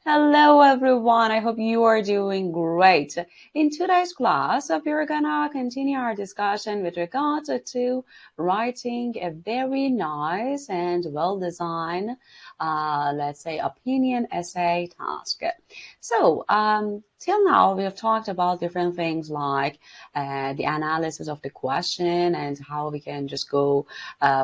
Hello, everyone. I hope you are doing great. In today's class, we're gonna continue our discussion with regard to writing a very nice and well-designed, let's say, opinion essay task. So, till now, we have talked about different things like the analysis of the question and how we can just go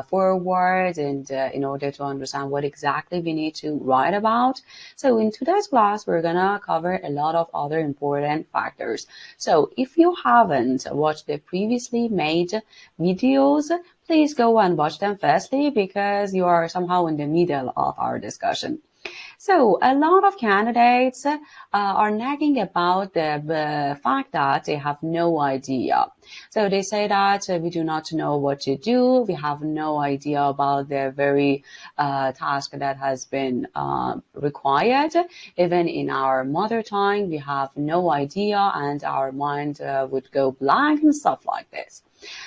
forward and in order to understand what exactly we need to write about. So in today's class, we're gonna cover a lot of other important factors. So if you haven't watched the previously made videos, please go and watch them firstly because you are somehow in the middle of our discussion. So a lot of candidates are nagging about the fact that they have no idea. So they say that we do not know what to do. We have no idea about the very task that has been required. Even in our mother tongue, we have no idea and our mind would go blank and stuff like this.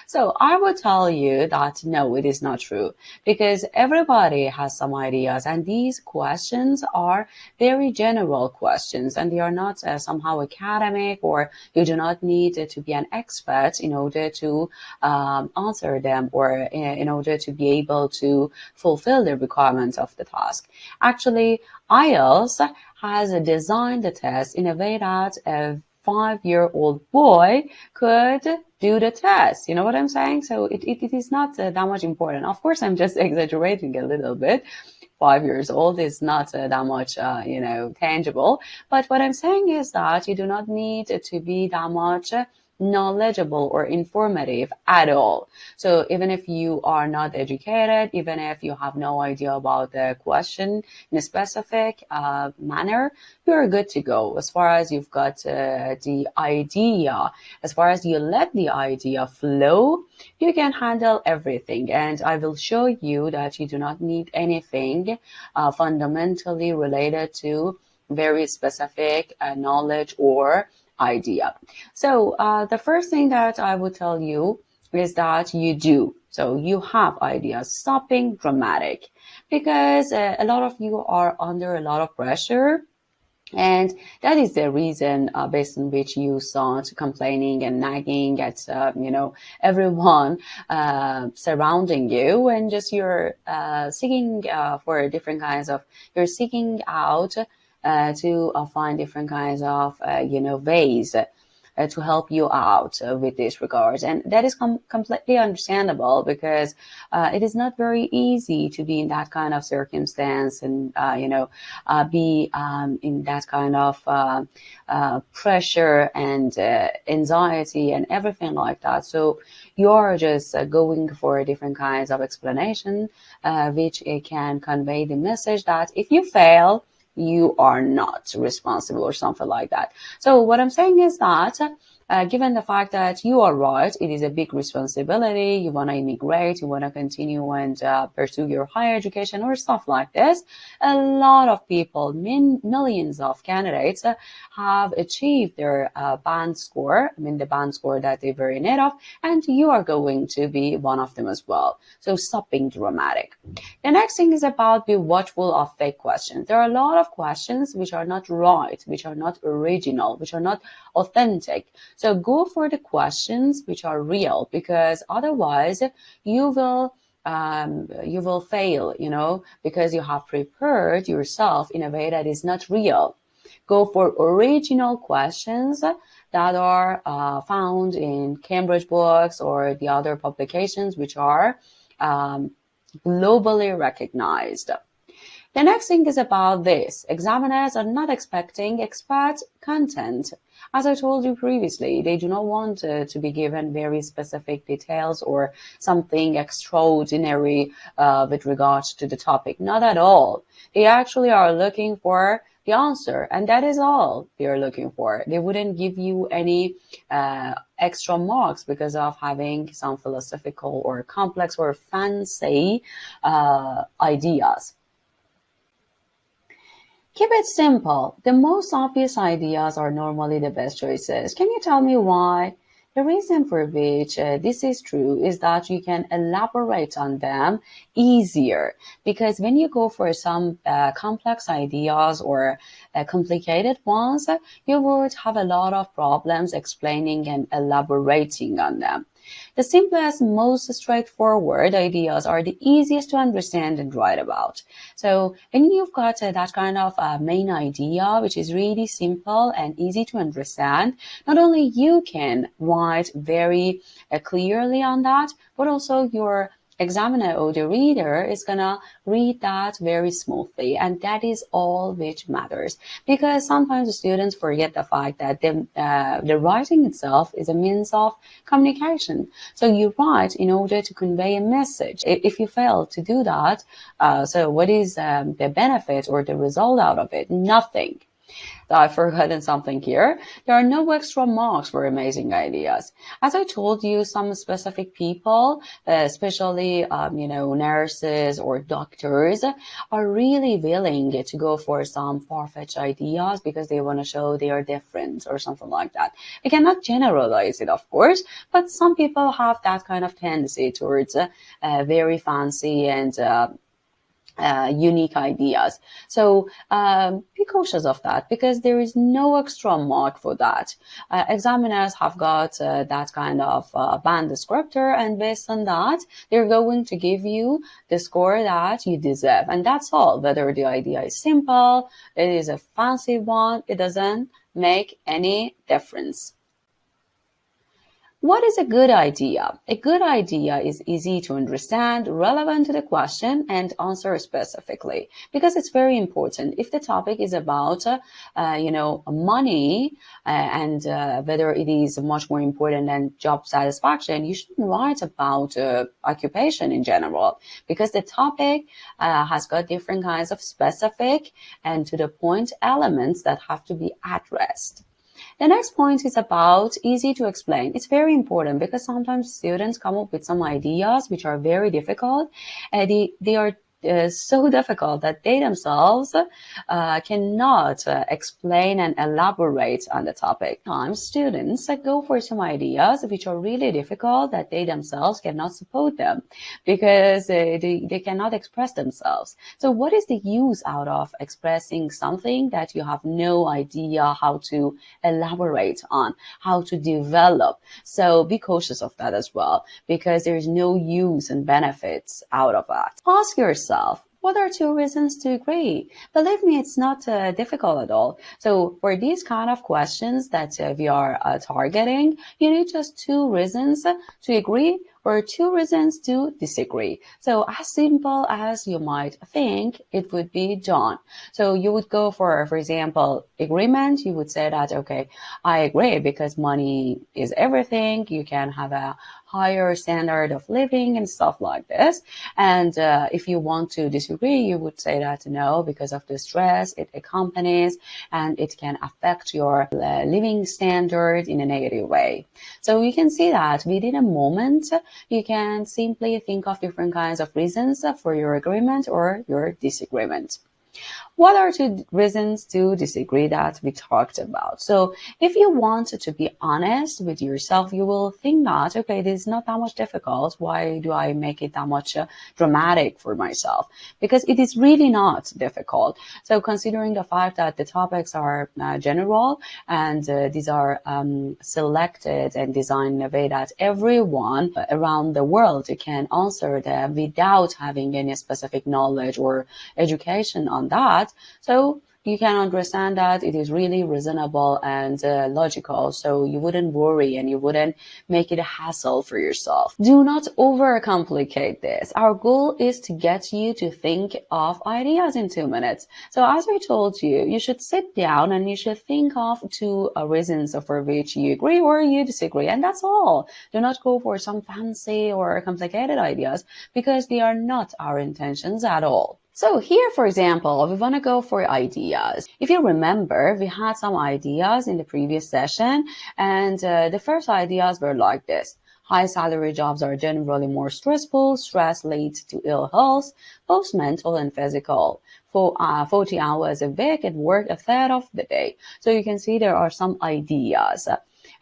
So I would tell you that no, it is not true because everybody has some ideas and these questions are very general questions and they are not somehow academic or you do not need to be an expert in order to answer them or in order to be able to fulfill the requirements of the task. Actually, IELTS has designed the test in a way that a 5-year-old boy could do the test. You know what I'm saying? So it is not that much important. Of course, I'm just exaggerating a little bit. 5 years old is not that much, tangible. But what I'm saying is that you do not need to be that much knowledgeable or informative at all. So even if you are not educated, even if you have no idea about the question in a specific manner, you're good to go. As far as you've got the idea, as far as you let the idea flow, you can handle everything. And I will show you that you do not need anything fundamentally related to very specific knowledge or idea. So the first thing that I would tell you is that you do. So you have ideas. Stop being dramatic because a lot of you are under a lot of pressure. And that is the reason based on which you start complaining and nagging at, everyone surrounding you and just you're seeking for different kinds of, you're seeking out to find different kinds of, ways to help you out with this regard. And that is completely understandable because it is not very easy to be in that kind of circumstance and, be in that kind of pressure and anxiety and everything like that. So you're just going for different kinds of explanation, which can convey the message that if you fail, you are not responsible or something like that. So what I'm saying is that given the fact that you are right, it is a big responsibility. You want to immigrate, you want to continue and pursue your higher education or stuff like this. A lot of people, millions of candidates have achieved their band score. I mean, the band score that they were in need of, and you are going to be one of them as well. So stop being dramatic. The next thing is about be watchful of fake questions. There are a lot of questions which are not right, which are not original, which are not authentic. So go for the questions which are real because otherwise you will fail, because you have prepared yourself in a way that is not real. Go for original questions that are found in Cambridge books or the other publications which are globally recognized. The next thing is about this. Examiners are not expecting expert content. As I told you previously, they do not want to be given very specific details or something extraordinary with regards to the topic. Not at all. They actually are looking for the answer, and that is all they are looking for. They wouldn't give you any extra marks because of having some philosophical or complex or fancy ideas. Keep it simple. The most obvious ideas are normally the best choices. Can you tell me why? The reason for which this is true is that you can elaborate on them easier, because when you go for some complex ideas or complicated ones, you would have a lot of problems explaining and elaborating on them. The simplest, most straightforward ideas are the easiest to understand and write about. So when you've got that kind of main idea, which is really simple and easy to understand, not only you can write very clearly on that, but also your examiner or the reader is gonna read that very smoothly, and that is all which matters, because sometimes the students forget the fact that the writing itself is a means of communication. So you write in order to convey a message. If you fail to do that, so what is the benefit or the result out of it? Nothing. I've forgotten something here. There are no extra marks for amazing ideas. As I told you, some specific people, especially, nurses or doctors, are really willing to go for some far-fetched ideas because they want to show they are different or something like that. We cannot generalize it, of course, but some people have that kind of tendency towards very fancy and unique ideas. So be cautious of that, because there is no extra mark for that. Examiners have got that kind of band descriptor, and based on that, they're going to give you the score that you deserve. And that's all. Whether the idea is simple, it is a fancy one, it doesn't make any difference. What is a good idea? A good idea is easy to understand, relevant to the question, and answer specifically, because it's very important. If the topic is about, money, and whether it is much more important than job satisfaction, you shouldn't write about occupation in general, because the topic has got different kinds of specific and to the point elements that have to be addressed. The next point is about easy to explain. It's very important, because sometimes students come up with some ideas which are very difficult, and they are so difficult that they themselves cannot explain and elaborate on the topic. Sometimes students go for some ideas which are really difficult that they themselves cannot support them, because they cannot express themselves. So what is the use out of expressing something that you have no idea how to elaborate on, how to develop? So be cautious of that as well, because there is no use and benefits out of that. Ask yourself, what are 2 reasons to agree? Believe me, it's not difficult at all. So for these kind of questions that we are targeting, you need just 2 reasons to agree or 2 reasons to disagree. So as simple as you might think, it would be done. So you would go for example, agreement. You would say that, okay, I agree because money is everything. You can have a higher standard of living and stuff like this. And if you want to disagree, you would say that no, because of the stress it accompanies, and it can affect your living standard in a negative way. So you can see that within a moment, you can simply think of different kinds of reasons for your agreement or your disagreement. What are 2 reasons to disagree that we talked about? So if you want to be honest with yourself, you will think that, okay, this is not that much difficult. Why do I make it that much dramatic for myself? Because it is really not difficult. So considering the fact that the topics are general, and these are selected and designed in a way that everyone around the world can answer them without having any specific knowledge or education on that. So you can understand that it is really reasonable and logical, so you wouldn't worry and you wouldn't make it a hassle for yourself. Do not overcomplicate this. Our goal is to get you to think of ideas in 2 minutes. So as I told you, you should sit down and you should think of 2 reasons for which you agree or you disagree, and that's all. Do not go for some fancy or complicated ideas, because they are not our intentions at all. So here, for example, we want to go for ideas. If you remember, we had some ideas in the previous session, and the first ideas were like this. High salary jobs are generally more stressful. Stress leads to ill health, both mental and physical. For 40 hours a week at work, a third of the day. So you can see there are some ideas.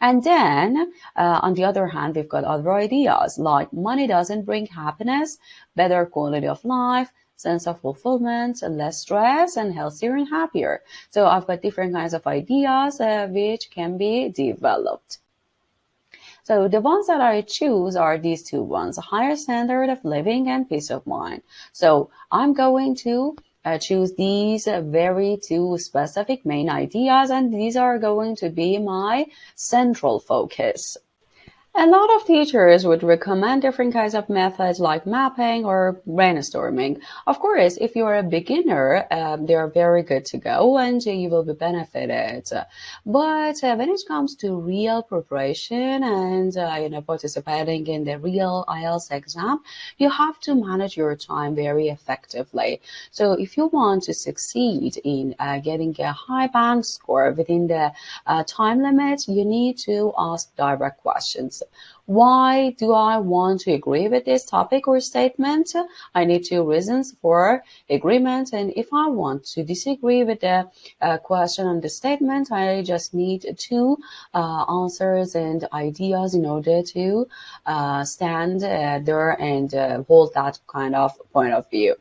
And then, on the other hand, we've got other ideas like money doesn't bring happiness, better quality of life, sense of fulfillment, less stress, and healthier and happier. So I've got different kinds of ideas which can be developed. So the ones that I choose are these two ones, a higher standard of living and peace of mind. So I'm going to choose these very two specific main ideas, and these are going to be my central focus. A lot of teachers would recommend different kinds of methods like mapping or brainstorming. Of course, if you're a beginner, they are very good to go and you will be benefited. But when it comes to real preparation and participating in the real IELTS exam, you have to manage your time very effectively. So if you want to succeed in getting a high band score within the time limit, you need to ask direct questions. Why do I want to agree with this topic or statement? I need two reasons for agreement. And if I want to disagree with the question and the statement, I just need two answers and ideas in order to stand there and hold that kind of point of view.